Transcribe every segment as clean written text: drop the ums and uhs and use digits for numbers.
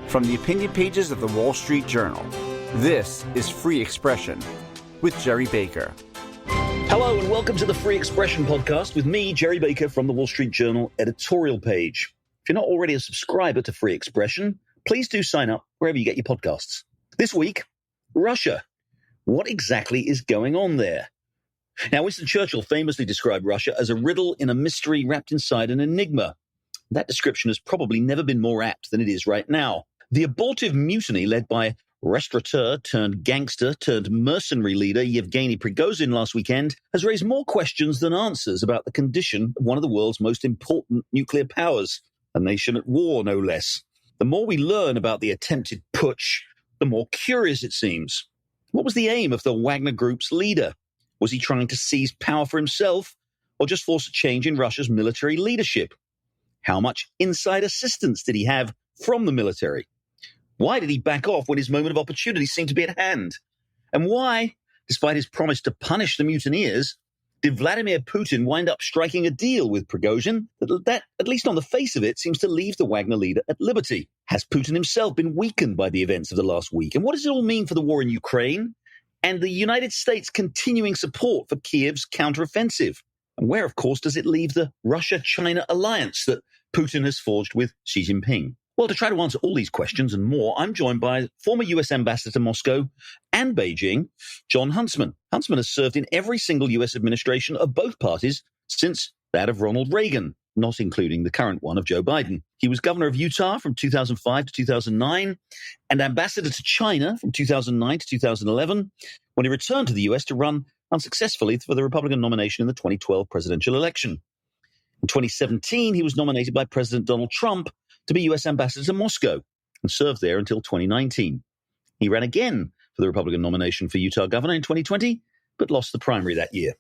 From the opinion pages of the Wall Street Journal, this is Free Expression with Gerry Baker. Hello and welcome to the Free Expression podcast with me, Gerry Baker, from the Wall Street Journal editorial page. If you're not already a subscriber to Free Expression, please do sign up wherever you get your podcasts. This week, Russia. What exactly is going on there? Now, Winston Churchill famously described Russia as a riddle in a mystery wrapped inside an enigma. That description has probably never been more apt than it is right now. The abortive mutiny led by restaurateur turned gangster turned mercenary leader Yevgeny Prigozhin last weekend has raised more questions than answers about the condition of one of the world's most important nuclear powers, a nation at war, no less. The more we learn about the attempted putsch, the more curious it seems. What was the aim of the Wagner Group's leader? Was he trying to seize power for himself, or just force a change in Russia's military leadership? How much inside assistance did he have from the military? Why did he back off when his moment of opportunity seemed to be at hand? And why, despite his promise to punish the mutineers, did Vladimir Putin wind up striking a deal with Prigozhin that, at least on the face of it, seems to leave the Wagner leader at liberty? Has Putin himself been weakened by the events of the last week? And what does it all mean for the war in Ukraine and the United States' continuing support for Kiev's counteroffensive? And where, of course, does it leave the Russia-China alliance that Putin has forged with Xi Jinping? Well, to try to answer all these questions and more, I'm joined by former US Ambassador to Moscow and Beijing, John Huntsman. Huntsman has served in every single US administration of both parties since that of Ronald Reagan, not including the current one of Joe Biden. He was governor of Utah from 2005 to 2009 and ambassador to China from 2009 to 2011, when he returned to the US to run unsuccessfully for the Republican nomination in the 2012 presidential election. In 2017, he was nominated by President Donald Trump to be U.S. ambassador to Moscow and served there until 2019. He ran again for the Republican nomination for Utah governor in 2020, but lost the primary that year.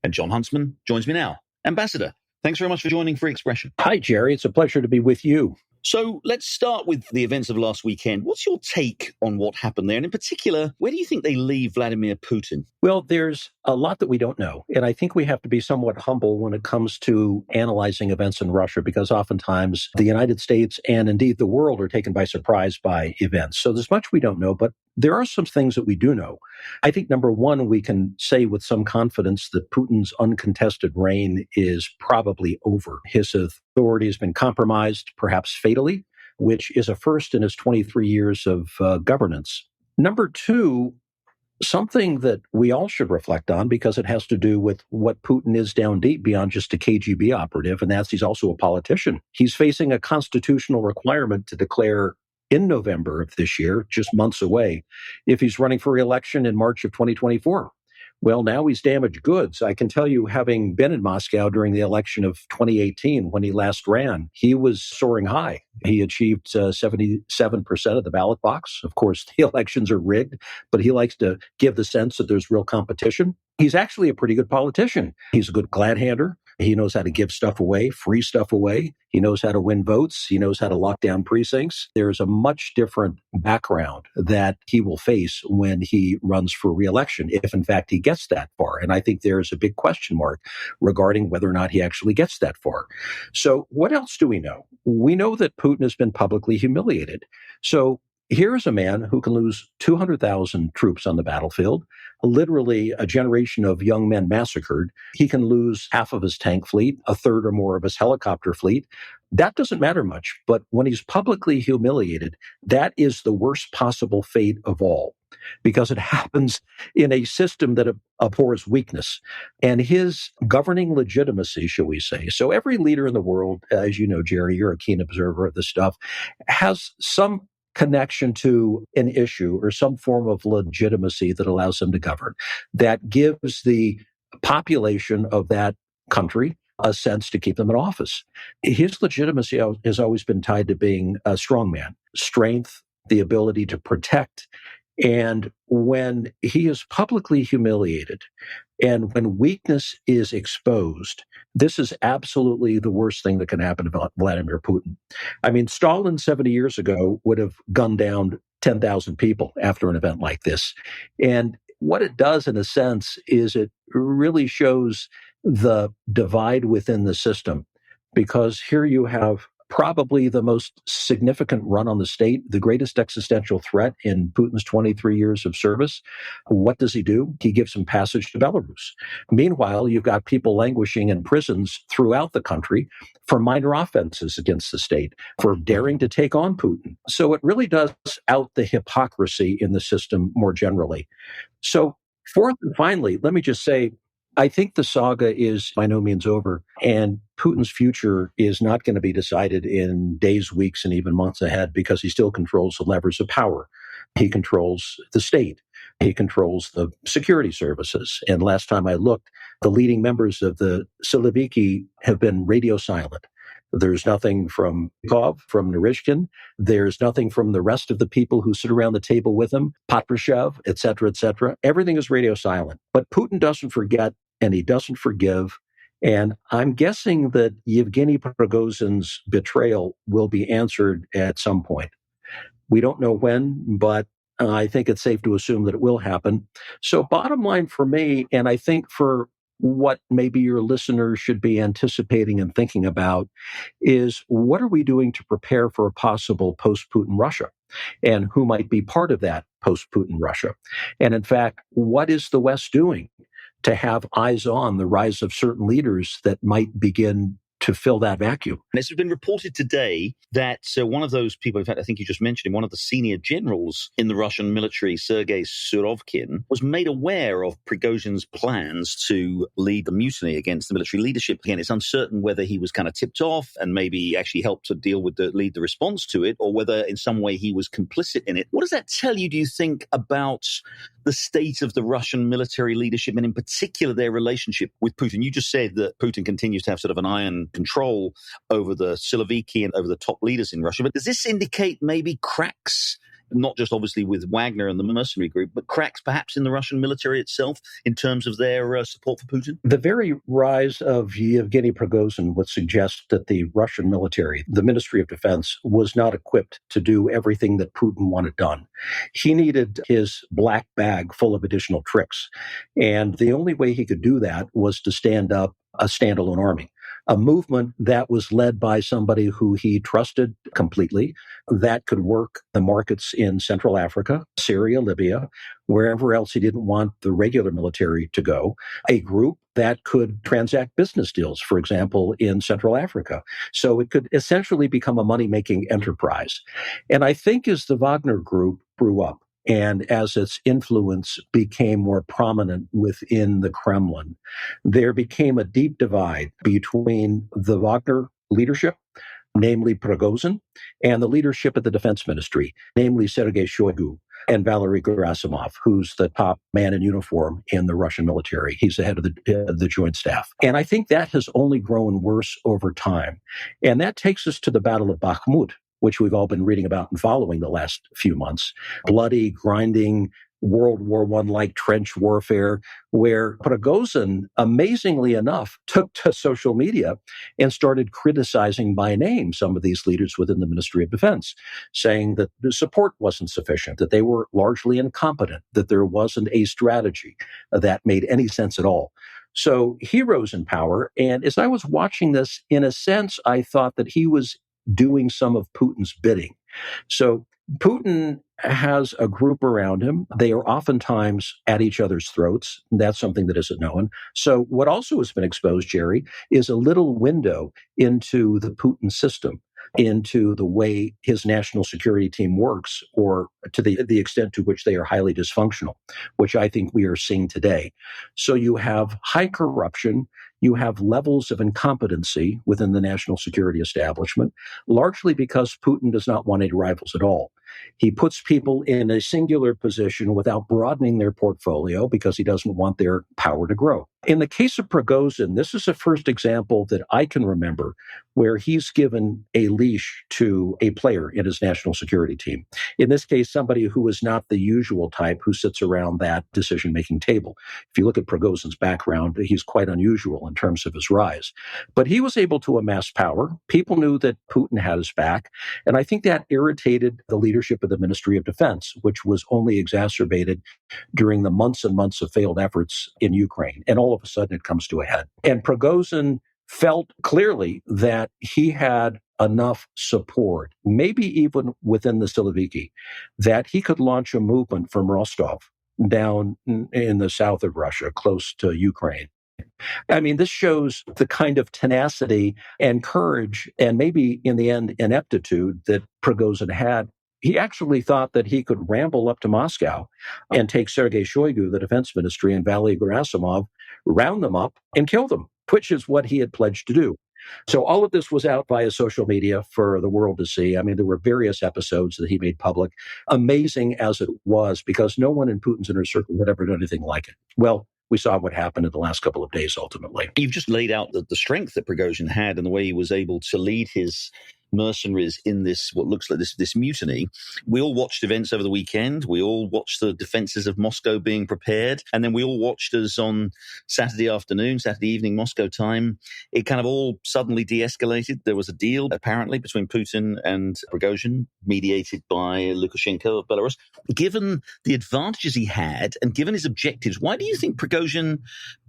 And John Huntsman joins me now. Ambassador, thanks very much for joining Free Expression. Hi, Gerry. It's a pleasure to be with you. So let's start with the events of last weekend. What's your take on what happened there? And in particular, where do you think they leave Vladimir Putin? Well, there's a lot that we don't know. And I think we have to be somewhat humble when it comes to analyzing events in Russia, because oftentimes the United States and indeed the world are taken by surprise by events. So there's much we don't know, but there are some things that we do know. I think, number one, we can say with some confidence that Putin's uncontested reign is probably over. His authority has been compromised, perhaps fatally, which is a first in his 23 years of governance. Number two, something that we all should reflect on, because it has to do with what Putin is down deep beyond just a KGB operative, and that's he's also a politician. He's facing a constitutional requirement to declare in November of this year, just months away, if he's running for re-election in March of 2024. Well, now he's damaged goods. I can tell you, having been in Moscow during the election of 2018, when he last ran, he was soaring high. He achieved 77% of the ballot box. Of course, the elections are rigged, but he likes to give the sense that there's real competition. He's actually a pretty good politician. He's a good glad-hander. He knows how to give stuff away, free stuff away. He knows how to win votes. He knows how to lock down precincts. There's a much different background that he will face when he runs for re-election, if in fact he gets that far. And I think there's a big question mark regarding whether or not he actually gets that far. So what else do we know? We know that Putin has been publicly humiliated. So here's a man who can lose 200,000 troops on the battlefield, literally a generation of young men massacred. He can lose half of his tank fleet, a third or more of his helicopter fleet. That doesn't matter much, but when he's publicly humiliated, that is the worst possible fate of all, because it happens in a system that abhors weakness and his governing legitimacy, shall we say. So every leader in the world, as you know, Gerry, you're a keen observer of this stuff, has some connection to an issue or some form of legitimacy that allows them to govern, that gives the population of that country a sense to keep them in office. His legitimacy has always been tied to being a strongman, strength, the ability to protect. And when he is publicly humiliated and when weakness is exposed, this is absolutely the worst thing that can happen to Vladimir Putin. I mean, Stalin 70 years ago would have gunned down 10,000 people after an event like this. And what it does, in a sense, is it really shows the divide within the system, because here you have probably the most significant run on the state, the greatest existential threat in Putin's 23 years of service. What does he do? He gives him passage to Belarus. Meanwhile, you've got people languishing in prisons throughout the country for minor offenses against the state, for daring to take on Putin. So it really does out the hypocrisy in the system more generally. So fourth and finally, let me just say, I think the saga is by no means over, and Putin's future is not going to be decided in days, weeks, and even months ahead because he still controls the levers of power. He controls the state. He controls the security services. And last time I looked, the leading members of the Siloviki have been radio silent. There's nothing from Kov, from Naryshkin. There's nothing from the rest of the people who sit around the table with him, Patrushev, et cetera, et cetera. Everything is radio silent. But Putin doesn't forget and he doesn't forgive. And I'm guessing that Yevgeny Prigozhin's betrayal will be answered at some point. We don't know when, but I think it's safe to assume that it will happen. So bottom line for me, and I think for what maybe your listeners should be anticipating and thinking about, is what are we doing to prepare for a possible post-Putin Russia? And who might be part of that post-Putin Russia? And in fact, what is the West doing to have eyes on the rise of certain leaders that might begin to fill that vacuum? And it's been reported today that one of those people, in fact, I think you just mentioned him, one of the senior generals in the Russian military, Sergei Surovkin, was made aware of Prigozhin's plans to lead the mutiny against the military leadership. Again, it's uncertain whether he was kind of tipped off and maybe actually helped to lead the response to it, or whether in some way he was complicit in it. What does that tell you, do you think, about the state of the Russian military leadership, and in particular their relationship with Putin? You just said that Putin continues to have sort of an iron control over the Siloviki and over the top leaders in Russia. But does this indicate maybe cracks, not just obviously with Wagner and the mercenary group, but cracks perhaps in the Russian military itself in terms of their support for Putin? The very rise of Yevgeny Prigozhin would suggest that the Russian military, the Ministry of Defense, was not equipped to do everything that Putin wanted done. He needed his black bag full of additional tricks. And the only way he could do that was to stand up a standalone army, a movement that was led by somebody who he trusted completely, that could work the markets in Central Africa, Syria, Libya, wherever else he didn't want the regular military to go, a group that could transact business deals, for example, in Central Africa. So it could essentially become a money-making enterprise. And I think as the Wagner Group grew up, and as its influence became more prominent within the Kremlin, there became a deep divide between the Wagner leadership, namely Prigozhin, and the leadership of the defense ministry, namely Sergei Shoigu and Valery Gerasimov, who's the top man in uniform in the Russian military. He's the head of the Joint Staff. And I think that has only grown worse over time. And that takes us to the Battle of Bakhmut, which we've all been reading about and following the last few months. Bloody, grinding, World War I-like trench warfare, where Prigozhin, amazingly enough, took to social media and started criticizing by name some of these leaders within the Ministry of Defense, saying that the support wasn't sufficient, that they were largely incompetent, that there wasn't a strategy that made any sense at all. So he rose in power. And as I was watching this, in a sense, I thought that he was doing some of Putin's bidding. So Putin has a group around him. They are oftentimes at each other's throats. That's something that isn't known. So what also has been exposed, Gerry, is a little window into the Putin system, into the way his national security team works, or to the extent to which they are highly dysfunctional, which I think we are seeing today. So you have high corruption, you have levels of incompetency within the national security establishment, largely because Putin does not want any rivals at all. He puts people in a singular position without broadening their portfolio because he doesn't want their power to grow. In the case of Prigozhin, this is the first example that I can remember where he's given a leash to a player in his national security team. In this case, somebody who is not the usual type who sits around that decision-making table. If you look at Prigozhin's background, he's quite unusual in terms of his rise. But he was able to amass power. People knew that Putin had his back. And I think that irritated the leadership of the Ministry of Defense, which was only exacerbated during the months and months of failed efforts in Ukraine. And all of a sudden it comes to a head. And Prigozhin felt clearly that he had enough support, maybe even within the Siloviki, that he could launch a movement from Rostov down in the south of Russia, close to Ukraine. I mean, this shows the kind of tenacity and courage and maybe in the end ineptitude that Prigozhin had. He actually thought that he could ramble up to Moscow and take Sergei Shoigu, the defense ministry, and Valery Gerasimov, round them up and kill them, which is what he had pledged to do. So all of this was out via social media for the world to see. I mean, there were various episodes that he made public, amazing as it was, because no one in Putin's inner circle had ever done anything like it. Well, we saw what happened in the last couple of days, ultimately. You've just laid out the strength that Prigozhin had and the way he was able to lead his mercenaries in this, what looks like this mutiny. We all watched events over the weekend. We all watched the defenses of Moscow being prepared. And then we all watched as on Saturday evening, Moscow time, it kind of all suddenly de-escalated. There was a deal, apparently, between Putin and Prigozhin, mediated by Lukashenko of Belarus. Given the advantages he had and given his objectives, why do you think Prigozhin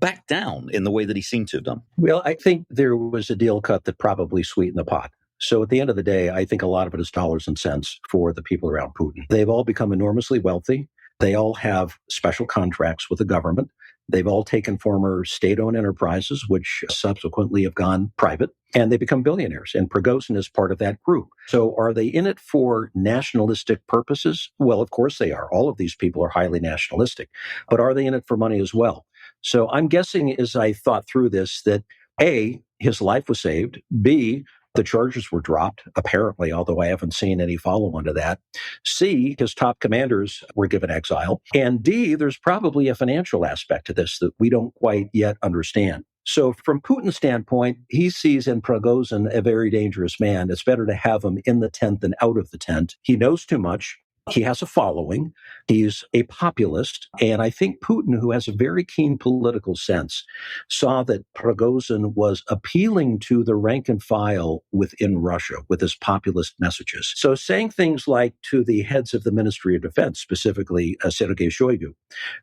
backed down in the way that he seemed to have done? Well, I think there was a deal cut that probably sweetened the pot. So at the end of the day, I think a lot of it is dollars and cents for the people around Putin. They've all become enormously wealthy. They all have special contracts with the government. They've all taken former state-owned enterprises, which subsequently have gone private, and they become billionaires. And Prigozhin is part of that group. So are they in it for nationalistic purposes? Well, of course they are. All of these people are highly nationalistic. But are they in it for money as well? So I'm guessing, as I thought through this, that A, his life was saved. B, the charges were dropped, apparently, although I haven't seen any follow-on to that. C, his top commanders were given exile. And D, there's probably a financial aspect to this that we don't quite yet understand. So from Putin's standpoint, he sees in Prigozhin a very dangerous man. It's better to have him in the tent than out of the tent. He knows too much. He has a following. He's a populist. And I think Putin, who has a very keen political sense, saw that Prigozhin was appealing to the rank and file within Russia with his populist messages. So saying things like to the heads of the Ministry of Defense, specifically Sergei Shoigu,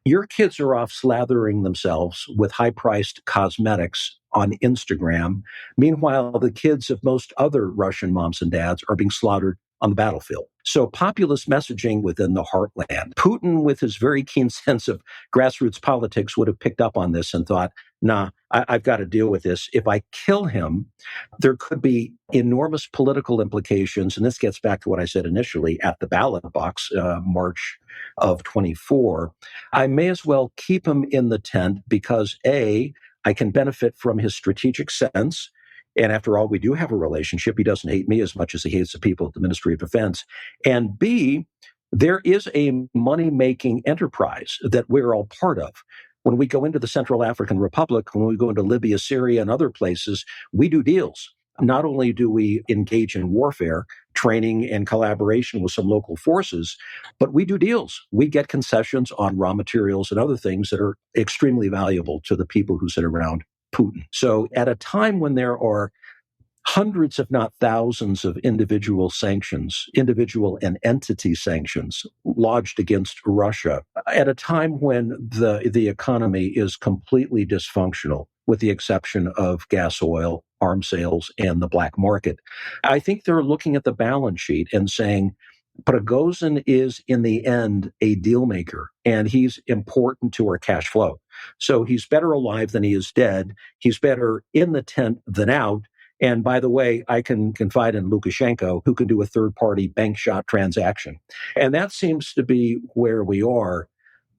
your kids are off slathering themselves with high-priced cosmetics on Instagram. Meanwhile, the kids of most other Russian moms and dads are being slaughtered on the battlefield. So populist messaging within the heartland. Putin, with his very keen sense of grassroots politics, would have picked up on this and thought, nah, I've got to deal with this. If I kill him, there could be enormous political implications. And this gets back to what I said initially at the ballot box, March of 24. I may as well keep him in the tent because A, I can benefit from his strategic sense. And after all, we do have a relationship. He doesn't hate me as much as he hates the people at the Ministry of Defense. And B, there is a money-making enterprise that we're all part of. When we go into the Central African Republic, when we go into Libya, Syria, and other places, we do deals. Not only do we engage in warfare, training, and collaboration with some local forces, but we do deals. We get concessions on raw materials and other things that are extremely valuable to the people who sit around Putin. So at a time when there are hundreds, if not thousands, of individual sanctions, individual and entity sanctions lodged against Russia, at a time when the economy is completely dysfunctional, with the exception of gas, oil, arms sales, and the black market, I think they're looking at the balance sheet and saying, Prigozhin is, in the end, a deal maker, and he's important to our cash flow. So he's better alive than he is dead. He's better in the tent than out. And by the way, I can confide in Lukashenko, who can do a third-party bank shot transaction. And that seems to be where we are.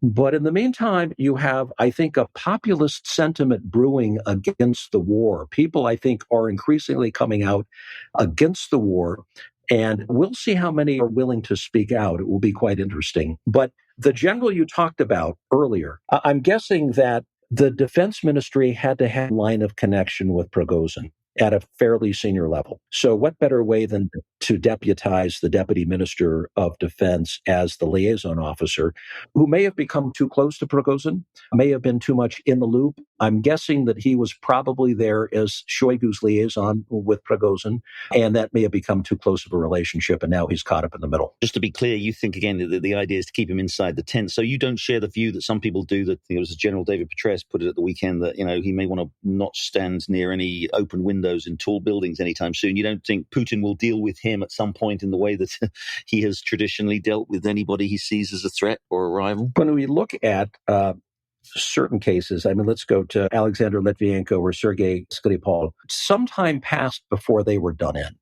But in the meantime, you have, I think, a populist sentiment brewing against the war. People, I think, are increasingly coming out against the war. And we'll see how many are willing to speak out. It will be quite interesting. But the general you talked about earlier, I'm guessing that the defense ministry had to have a line of connection with Prigozhin at a fairly senior level. So what better way than to deputize the deputy minister of defense as the liaison officer, who may have become too close to Prigozhin, may have been too much in the loop, I'm guessing that he was probably there as Shoigu's liaison with Prigozhin, and that may have become too close of a relationship, and now he's caught up in the middle. Just to be clear, you think, again, that the idea is to keep him inside the tent. So you don't share the view that some people do, that, as General David Petraeus put it at the weekend, that, he may want to not stand near any open windows in tall buildings anytime soon. You don't think Putin will deal with him at some point in the way that he has traditionally dealt with anybody he sees as a threat or a rival? When we look at certain cases, let's go to Alexander Litvinenko or Sergei Skripal. Some time passed before they were done in.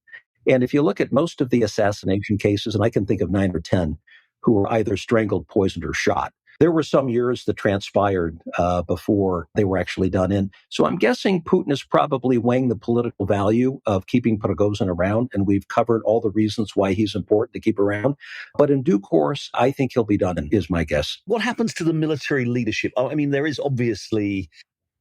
And if you look at most of the assassination cases, and I can think of 9 or 10 who were either strangled, poisoned, or shot, there were some years that transpired before they were actually done in. So I'm guessing Putin is probably weighing the political value of keeping Prigozhin around, and we've covered all the reasons why he's important to keep around. But in due course, I think he'll be done in, is my guess. What happens to the military leadership? There is obviously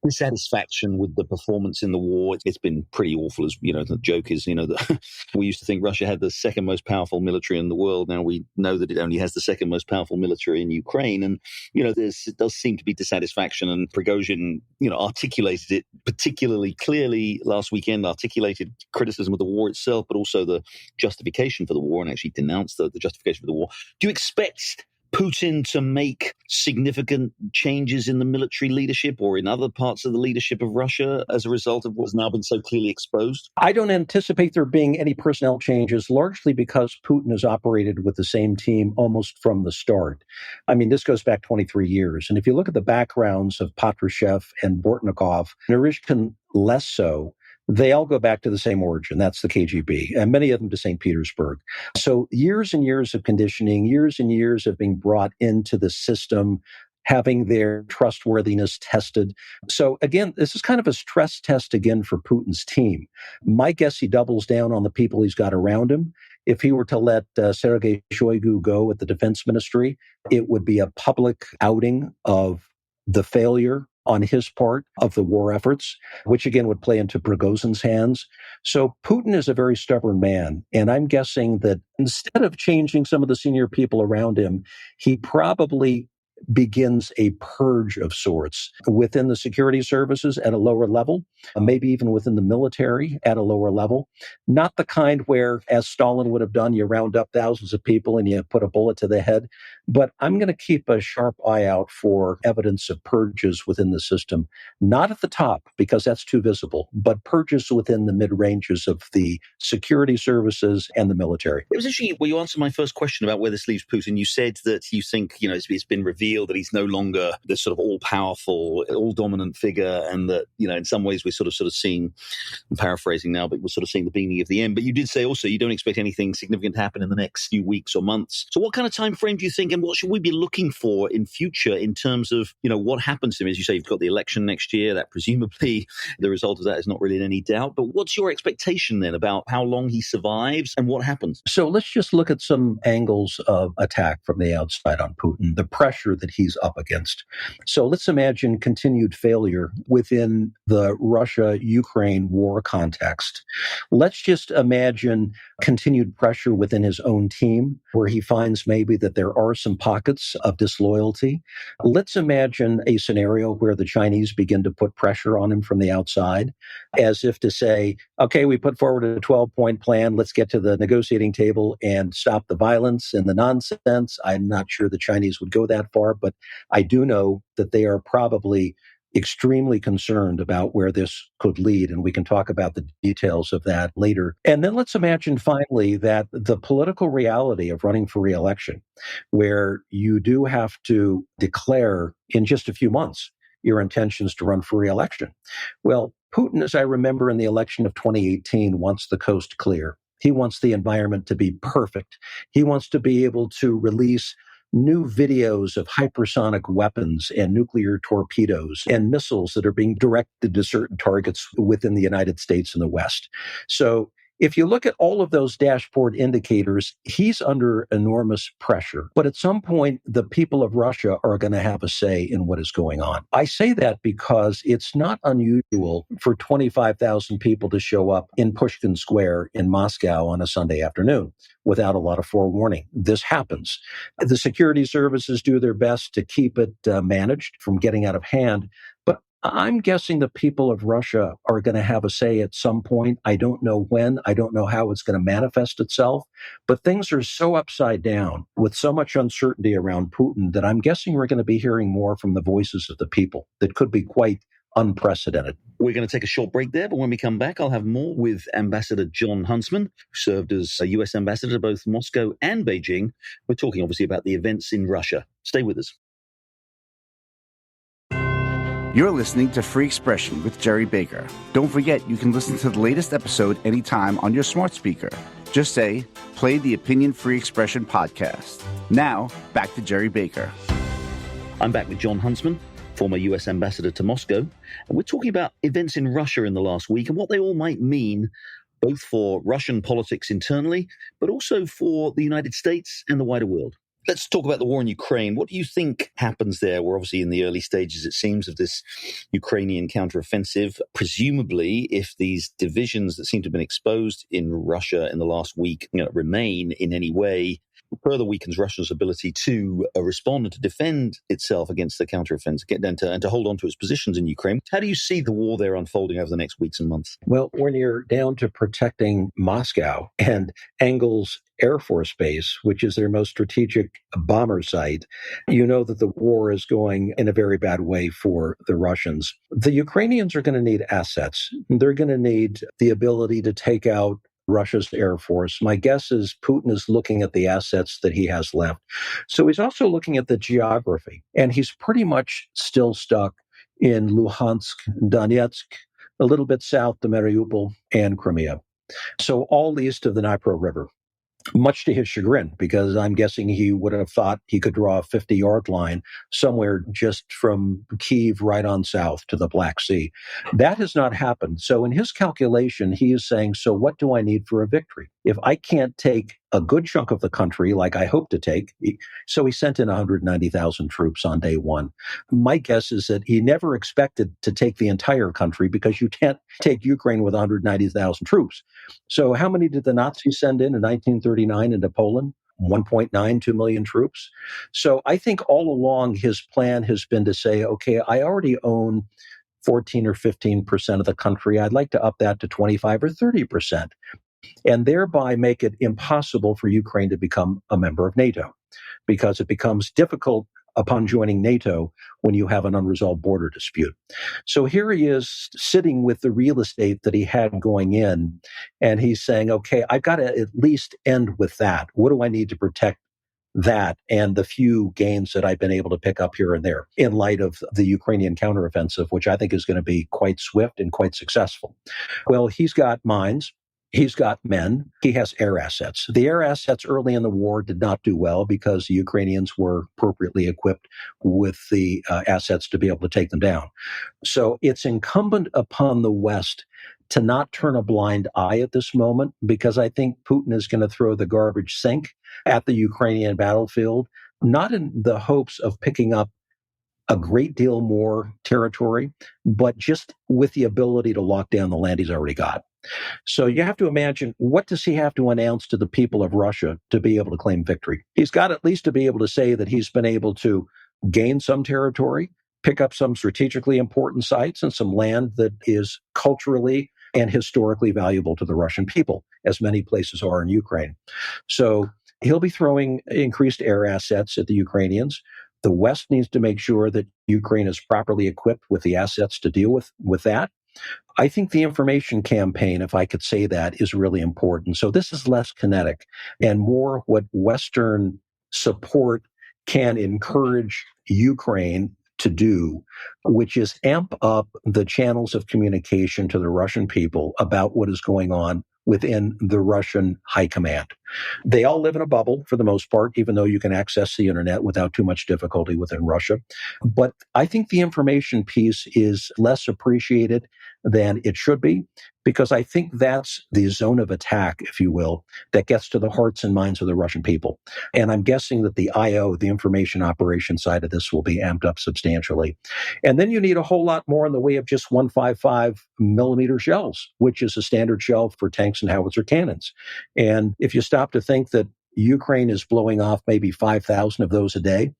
dissatisfaction with the performance in the war. It's been pretty awful. As the joke is, that we used to think Russia had the second most powerful military in the world. Now we know that it only has the second most powerful military in Ukraine. And, there does seem to be dissatisfaction. And Prigozhin, articulated it particularly clearly last weekend, articulated criticism of the war itself, but also the justification for the war, and actually denounced the justification for the war. Do you expect Putin to make significant changes in the military leadership or in other parts of the leadership of Russia as a result of what's now been so clearly exposed? I don't anticipate there being any personnel changes, largely because Putin has operated with the same team almost from the start. This goes back 23 years. And if you look at the backgrounds of Patrushev and Bortnikov, Naryshkin less so, they all go back to the same origin. That's the KGB, and many of them to St. Petersburg. So years and years of conditioning, years and years of being brought into the system, having their trustworthiness tested. So again, this is kind of a stress test again for Putin's team. My guess he doubles down on the people he's got around him. If he were to let Sergei Shoigu go at the defense ministry, it would be a public outing of the failure on his part of the war efforts, which again would play into Prigozhin's hands. So Putin is a very stubborn man. And I'm guessing that instead of changing some of the senior people around him, he probably begins a purge of sorts within the security services at a lower level, maybe even within the military at a lower level. Not the kind where, as Stalin would have done, you round up thousands of people and you put a bullet to the head. But I'm going to keep a sharp eye out for evidence of purges within the system, not at the top, because that's too visible, but purges within the mid-ranges of the security services and the military. It was actually, you answered my first question about where this leaves Putin. You said that you think, it's been revealed that he's no longer this sort of all-powerful, all-dominant figure, and that, in some ways we're sort of seeing, I'm paraphrasing now, but we're sort of seeing the beginning of the end. But you did say also you don't expect anything significant to happen in the next few weeks or months. So what kind of time frame do you think, and what should we be looking for in future in terms of, what happens to him? As you say, you've got the election next year, that presumably the result of that is not really in any doubt. But what's your expectation then about how long he survives and what happens? So let's just look at some angles of attack from the outside on Putin, the pressure that he's up against. So let's imagine continued failure within the Russia-Ukraine war context. Let's just imagine continued pressure within his own team, where he finds maybe that there are some pockets of disloyalty. Let's imagine a scenario where the Chinese begin to put pressure on him from the outside, as if to say, okay, we put forward a 12-point plan. Let's get to the negotiating table and stop the violence and the nonsense. I'm not sure the Chinese would go that far, but I do know that they are probably extremely concerned about where this could lead, and we can talk about the details of that later. And then let's imagine finally that the political reality of running for re-election, where you do have to declare in just a few months your intentions to run for re-election. Well, Putin, as I remember in the election of 2018, wants the coast clear. He wants the environment to be perfect. He wants to be able to release new videos of hypersonic weapons and nuclear torpedoes and missiles that are being directed to certain targets within the United States and the West. So if you look at all of those dashboard indicators, he's under enormous pressure. But at some point, the people of Russia are going to have a say in what is going on. I say that because it's not unusual for 25,000 people to show up in Pushkin Square in Moscow on a Sunday afternoon without a lot of forewarning. This happens. The security services do their best to keep it managed from getting out of hand. But I'm guessing the people of Russia are going to have a say at some point. I don't know when. I don't know how it's going to manifest itself. But things are so upside down with so much uncertainty around Putin that I'm guessing we're going to be hearing more from the voices of the people that could be quite unprecedented. We're going to take a short break there, but when we come back, I'll have more with Ambassador John Huntsman, who served as a U.S. ambassador to both Moscow and Beijing. We're talking obviously about the events in Russia. Stay with us. You're listening to Free Expression with Gerry Baker. Don't forget, you can listen to the latest episode anytime on your smart speaker. Just say, play the Opinion Free Expression podcast. Now, back to Gerry Baker. I'm back with John Huntsman, former U.S. ambassador to Moscow, and we're talking about events in Russia in the last week and what they all might mean, both for Russian politics internally, but also for the United States and the wider world. Let's talk about the war in Ukraine. What do you think happens there? We're obviously in the early stages, it seems, of this Ukrainian counteroffensive. Presumably, if these divisions that seem to have been exposed in Russia in the last week remain in any way, further weakens Russia's ability to respond and to defend itself against the counteroffensive, and to hold on to its positions in Ukraine. How do you see the war there unfolding over the next weeks and months? Well, when you're down to protecting Moscow and Engels Air Force Base, which is their most strategic bomber site, you know that the war is going in a very bad way for the Russians. The Ukrainians are going to need assets. They're going to need the ability to take out Russia's Air Force. My guess is Putin is looking at the assets that he has left. So he's also looking at the geography, and he's pretty much still stuck in Luhansk, Donetsk, a little bit south to Mariupol and Crimea. So all east of the Dnipro River. Much to his chagrin, because I'm guessing he would have thought he could draw a 50-yard line somewhere just from Kyiv right on south to the Black Sea. That has not happened. So in his calculation, he is saying, so what do I need for a victory? If I can't take a good chunk of the country like I hope to take, so he sent in 190,000 troops on day one. My guess is that he never expected to take the entire country, because you can't take Ukraine with 190,000 troops. So how many did the Nazis send in 1939 into Poland? 1.92 million troops. So I think all along his plan has been to say, okay, I already own 14 or 15% of the country. I'd like to up that to 25 or 30%, and thereby make it impossible for Ukraine to become a member of NATO, because it becomes difficult upon joining NATO when you have an unresolved border dispute. So here he is sitting with the real estate that he had going in, and he's saying, okay, I've got to at least end with that. What do I need to protect that and the few gains that I've been able to pick up here and there in light of the Ukrainian counteroffensive, which I think is going to be quite swift and quite successful? Well, he's got mines. He's got men. He has air assets. The air assets early in the war did not do well because the Ukrainians were appropriately equipped with the assets to be able to take them down. So it's incumbent upon the West to not turn a blind eye at this moment, because I think Putin is going to throw the garbage sink at the Ukrainian battlefield, not in the hopes of picking up a great deal more territory, but just with the ability to lock down the land he's already got. So you have to imagine, what does he have to announce to the people of Russia to be able to claim victory? He's got at least to be able to say that he's been able to gain some territory, pick up some strategically important sites and some land that is culturally and historically valuable to the Russian people, as many places are in Ukraine. So he'll be throwing increased air assets at the Ukrainians. The West needs to make sure that Ukraine is properly equipped with the assets to deal with that. I think the information campaign, if I could say that, is really important. So this is less kinetic and more what Western support can encourage Ukraine to do, which is amp up the channels of communication to the Russian people about what is going on within the Russian high command. They all live in a bubble for the most part, even though you can access the internet without too much difficulty within Russia. But I think the information piece is less appreciated than it should be, because I think that's the zone of attack, if you will, that gets to the hearts and minds of the Russian people. And I'm guessing that the IO, the information operation side of this, will be amped up substantially. And then you need a whole lot more in the way of just 155 millimeter shells, which is a standard shell for tanks and howitzer cannons. And if you stop to think that Ukraine is blowing off maybe 5,000 of those a day.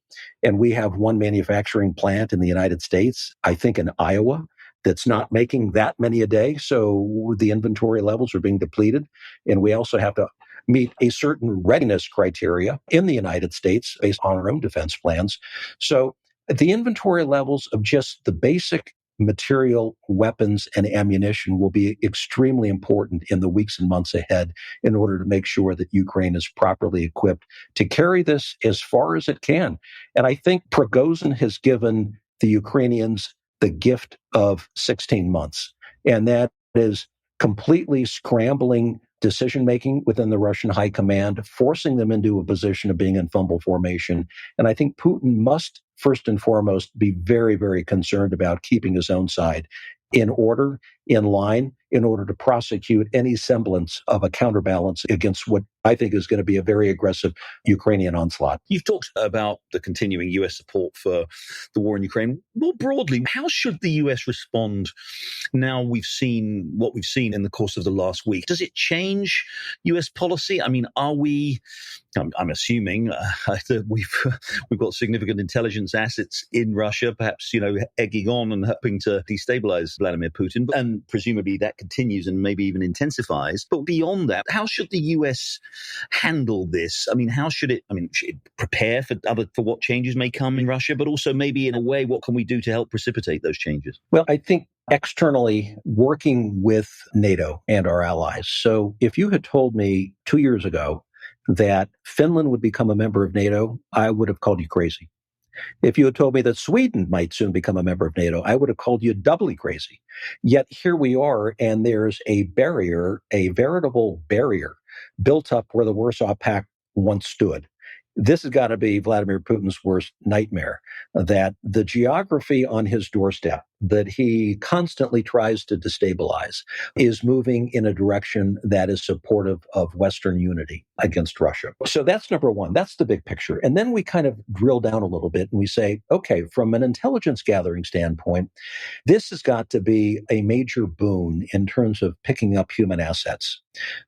And we have one manufacturing plant in the United States, I think in Iowa, that's not making that many a day. So the inventory levels are being depleted. And we also have to meet a certain readiness criteria in the United States based on our own defense plans. So the inventory levels of just the basic material, weapons, and ammunition will be extremely important in the weeks and months ahead in order to make sure that Ukraine is properly equipped to carry this as far as it can. And I think Prigozhin has given the Ukrainians the gift of 16 months. And that is completely scrambling decision-making within the Russian high command, forcing them into a position of being in fumble formation. And I think Putin must, first and foremost, be very, very concerned about keeping his own side in order, in line, in order to prosecute any semblance of a counterbalance against what I think is going to be a very aggressive Ukrainian onslaught. You've talked about the continuing US support for the war in Ukraine. More broadly, how should the US respond now we've seen what we've seen in the course of the last week? Does it change US policy? I mean, I'm assuming that we've got significant intelligence assets in Russia, perhaps, egging on and helping to destabilize Vladimir Putin. And presumably that continues and maybe even intensifies. But beyond that, how should the US handle this? I mean, should it prepare for what changes may come in Russia, but also maybe in a way, what can we do to help precipitate those changes? Well, I think externally working with NATO and our allies. So if you had told me 2 years ago that Finland would become a member of NATO, I would have called you crazy. If you had told me that Sweden might soon become a member of NATO, I would have called you doubly crazy. Yet here we are, and there's a barrier, a veritable barrier, built up where the Warsaw Pact once stood. This has got to be Vladimir Putin's worst nightmare, that the geography on his doorstep that he constantly tries to destabilize is moving in a direction that is supportive of Western unity against Russia. So that's number one. That's the big picture. And then we kind of drill down a little bit and we say, okay, from an intelligence gathering standpoint, this has got to be a major boon in terms of picking up human assets.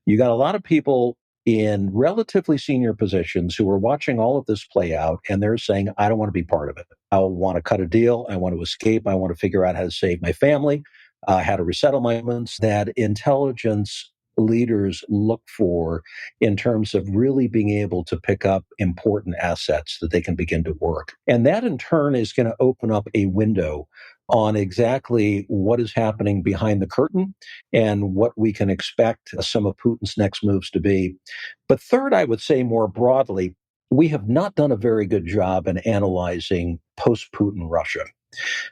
You got a lot of people in relatively senior positions who are watching all of this play out, and they're saying, I don't want to be part of it. I want to cut a deal. I want to escape. I want to figure out how to save my family, how to resettle my moments. That intelligence leaders look for in terms of really being able to pick up important assets that they can begin to work. And that in turn is going to open up a window on exactly what is happening behind the curtain and what we can expect some of Putin's next moves to be. But third, I would say more broadly, we have not done a very good job in analyzing post-Putin Russia.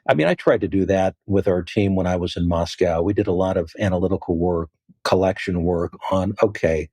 I mean, I tried to do that with our team when I was in Moscow. We did a lot of analytical work, collection work on, okay,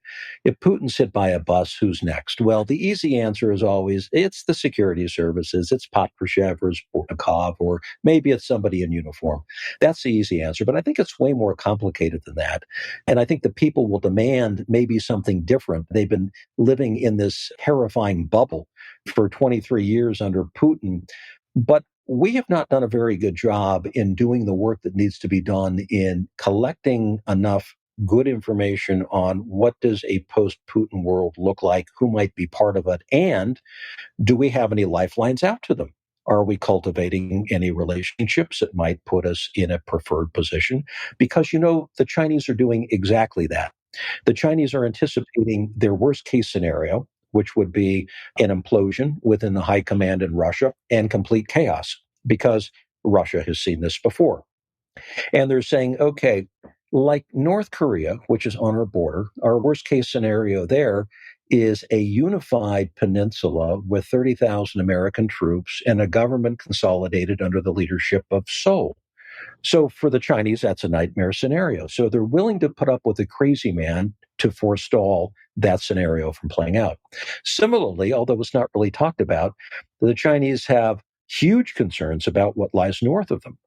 if Putin's hit by a bus, who's next? Well, the easy answer is always, it's the security services, it's Patrushev or Bortnikov, or maybe it's somebody in uniform. That's the easy answer. But I think it's way more complicated than that. And I think the people will demand maybe something different. They've been living in this terrifying bubble for 23 years under Putin. But we have not done a very good job in doing the work that needs to be done in collecting enough good information on what does a post-Putin world look like, who might be part of it, and do we have any lifelines out to them? Are we cultivating any relationships that might put us in a preferred position? Because, the Chinese are doing exactly that. The Chinese are anticipating their worst case scenario, which would be an implosion within the high command in Russia and complete chaos, because Russia has seen this before. And they're saying, okay, like North Korea, which is on our border, our worst case scenario there is a unified peninsula with 30,000 American troops and a government consolidated under the leadership of Seoul. So for the Chinese, that's a nightmare scenario. So they're willing to put up with a crazy man to forestall that scenario from playing out. Similarly, although it's not really talked about, the Chinese have huge concerns about what lies north of them.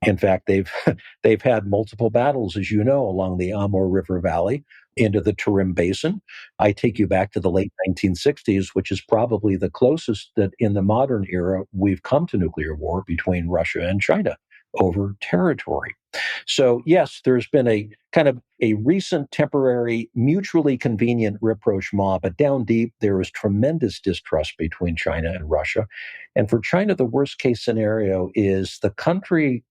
In fact, they've had multiple battles, as you know, along the Amur River Valley into the Tarim Basin. I take you back to the late 1960s, which is probably the closest that in the modern era we've come to nuclear war between Russia and China. over territory. So yes, there's been a kind of a recent temporary mutually convenient rapprochement, but down deep there is tremendous distrust between China and Russia. And for China, the worst case scenario is the country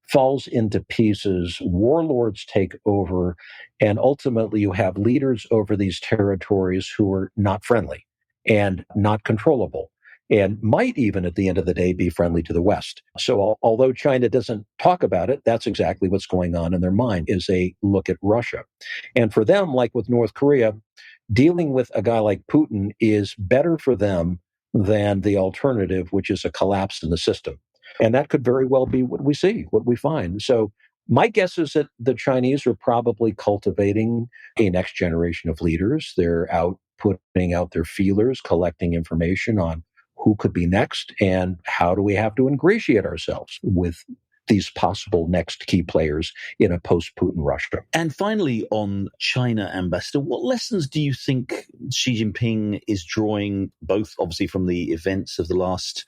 falls into pieces, warlords take over, and ultimately you have leaders over these territories who are not friendly and not controllable, and might even at the end of the day be friendly to the West. So although China doesn't talk about it, that's exactly what's going on in their mind, is a look at Russia. And for them, like with North Korea, dealing with a guy like Putin is better for them than the alternative, which is a collapse in the system. And that could very well be what we see, what we find. So my guess is that the Chinese are probably cultivating a next generation of leaders. They're out putting out their feelers, collecting information on who could be next and how do we have to ingratiate ourselves with these possible next key players in a post-Putin Russia. And finally, on China, Ambassador, what lessons do you think Xi Jinping is drawing, both obviously from the events of the last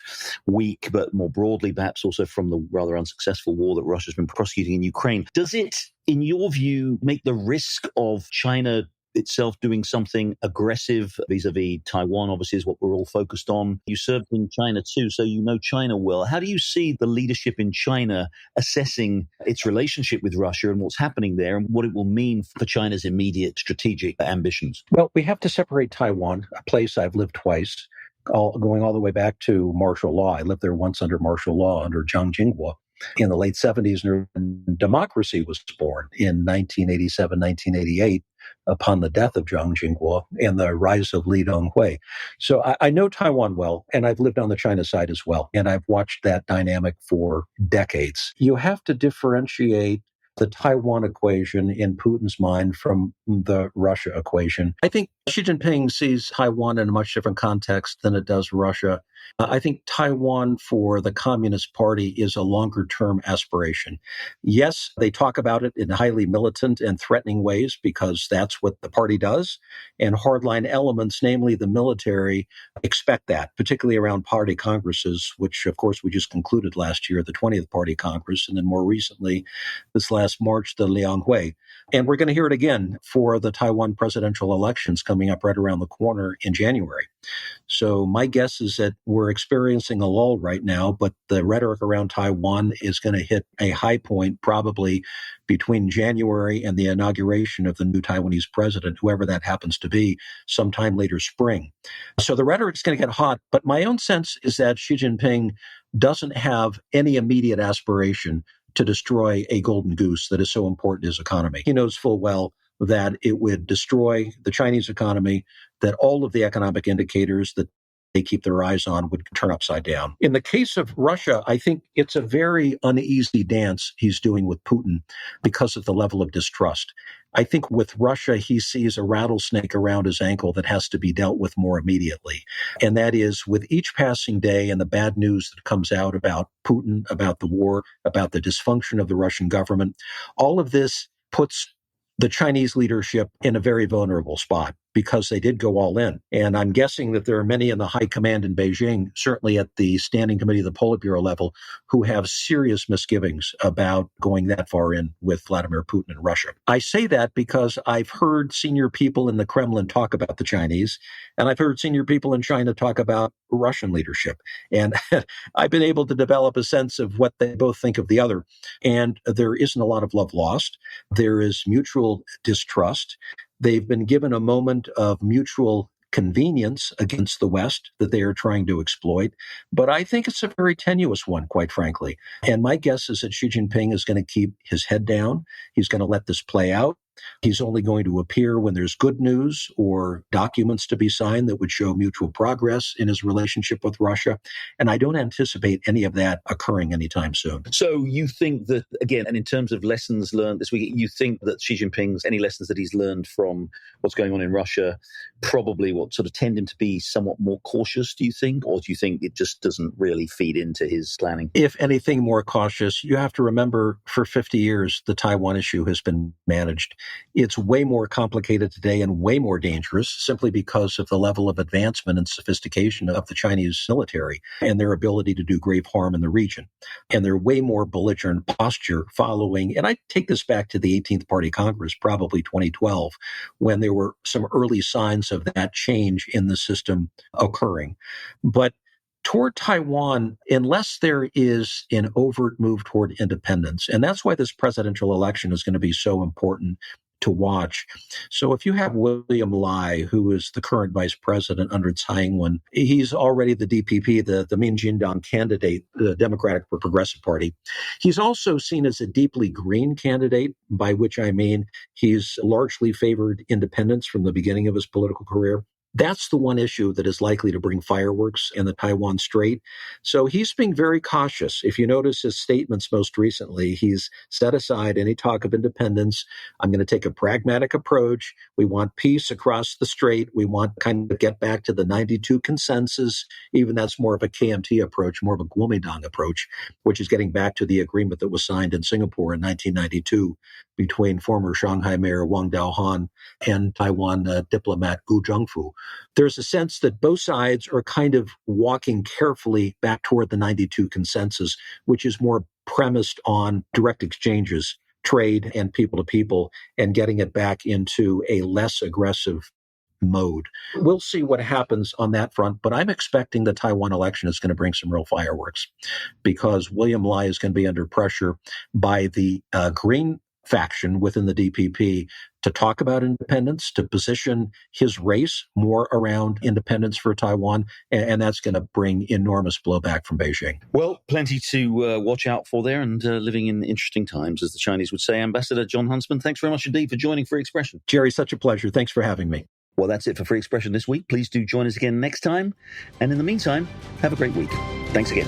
week, but more broadly, perhaps also from the rather unsuccessful war that Russia's been prosecuting in Ukraine? Does it, in your view, make the risk of China itself doing something aggressive vis-a-vis Taiwan, obviously, is what we're all focused on? You served in China too, so you know China well. How do you see the leadership in China assessing its relationship with Russia and what's happening there and what it will mean for China's immediate strategic ambitions? Well, we have to separate Taiwan, a place I've lived twice, going all the way back to martial law. I lived there once under martial law under Jiang Jingguo in the late 70s, and democracy was born in 1987, 1988, upon the death of Jiang Jingguo and the rise of Li Donghui. So I know Taiwan well, and I've lived on the China side as well, and I've watched that dynamic for decades. You have to differentiate the Taiwan equation in Putin's mind from the Russia equation. I think Xi Jinping sees Taiwan in a much different context than it does Russia. I think Taiwan for the Communist Party is a longer-term aspiration. Yes, they talk about it in highly militant and threatening ways because that's what the party does. And hardline elements, namely the military, expect that, particularly around party congresses, which, of course, we just concluded last year, the 20th Party Congress, and then more recently, this last March, the Lianghui. And we're going to hear it again for the Taiwan presidential elections coming up right around the corner in January. So my guess is that we're experiencing a lull right now, but the rhetoric around Taiwan is going to hit a high point probably between January and the inauguration of the new Taiwanese president, whoever that happens to be, sometime later spring. So the rhetoric's going to get hot, but my own sense is that Xi Jinping doesn't have any immediate aspiration to destroy a golden goose that is so important to his economy. He knows full well that it would destroy the Chinese economy, that all of the economic indicators that they keep their eyes on would turn upside down. In the case of Russia, I think it's a very uneasy dance he's doing with Putin because of the level of distrust. I think with Russia, he sees a rattlesnake around his ankle that has to be dealt with more immediately. And that is with each passing day and the bad news that comes out about Putin, about the war, about the dysfunction of the Russian government, all of this puts the Chinese leadership in a very vulnerable spot because they did go all in. And I'm guessing that there are many in the high command in Beijing, certainly at the Standing Committee of the Politburo level, who have serious misgivings about going that far in with Vladimir Putin and Russia. I say that because I've heard senior people in the Kremlin talk about the Chinese, and I've heard senior people in China talk about Russian leadership. And I've been able to develop a sense of what they both think of the other. And there isn't a lot of love lost. There is mutual distrust. They've been given a moment of mutual convenience against the West that they are trying to exploit. But I think it's a very tenuous one, quite frankly. And my guess is that Xi Jinping is going to keep his head down. He's going to let this play out. He's only going to appear when there's good news or documents to be signed that would show mutual progress in his relationship with Russia. And I don't anticipate any of that occurring anytime soon. So you think that, again, and in terms of lessons learned this week, you think that Xi Jinping's, any lessons that he's learned from what's going on in Russia, probably what sort of tend him to be somewhat more cautious, do you think? Or do you think it just doesn't really feed into his planning? If anything, more cautious. You have to remember for 50 years, the Taiwan issue has been managed. It's way more complicated today and way more dangerous simply because of the level of advancement and sophistication of the Chinese military and their ability to do grave harm in the region. And their way more belligerent posture following, and I take this back to the 18th Party Congress, probably 2012, when there were some early signs of that change in the system occurring. But toward Taiwan, unless there is an overt move toward independence, and that's why this presidential election is going to be so important to watch. So if you have William Lai, who is the current vice president under Tsai Ing-wen, he's already the DPP, the Minjindang candidate, the Democratic Progressive Party. He's also seen as a deeply green candidate, by which I mean he's largely favored independence from the beginning of his political career. That's the one issue that is likely to bring fireworks in the Taiwan Strait. So he's being very cautious. If you notice his statements most recently, he's set aside any talk of independence. I'm going to take a pragmatic approach. We want peace across the strait. We want kind of get back to the 92 consensus. Even that's more of a KMT approach, more of a Kuomintang approach, which is getting back to the agreement that was signed in Singapore in 1992 between former Shanghai Mayor Wang Daohan and Taiwan diplomat Gu Zhengfu. There's a sense that both sides are kind of walking carefully back toward the 92 consensus, which is more premised on direct exchanges, trade and people to people, and getting it back into a less aggressive mode. We'll see what happens on that front, but I'm expecting the Taiwan election is going to bring some real fireworks because William Lai is going to be under pressure by the Green faction within the DPP to talk about independence, to position his race more around independence for Taiwan, and that's going to bring enormous blowback from Beijing. Well, plenty to watch out for there, and living in interesting times, as the Chinese would say. Ambassador John Huntsman, thanks very much indeed for joining Free Expression. Gerry, such a pleasure. Thanks for having me. Well, that's it for Free Expression this week. Please do join us again next time. And in the meantime, have a great week. Thanks again.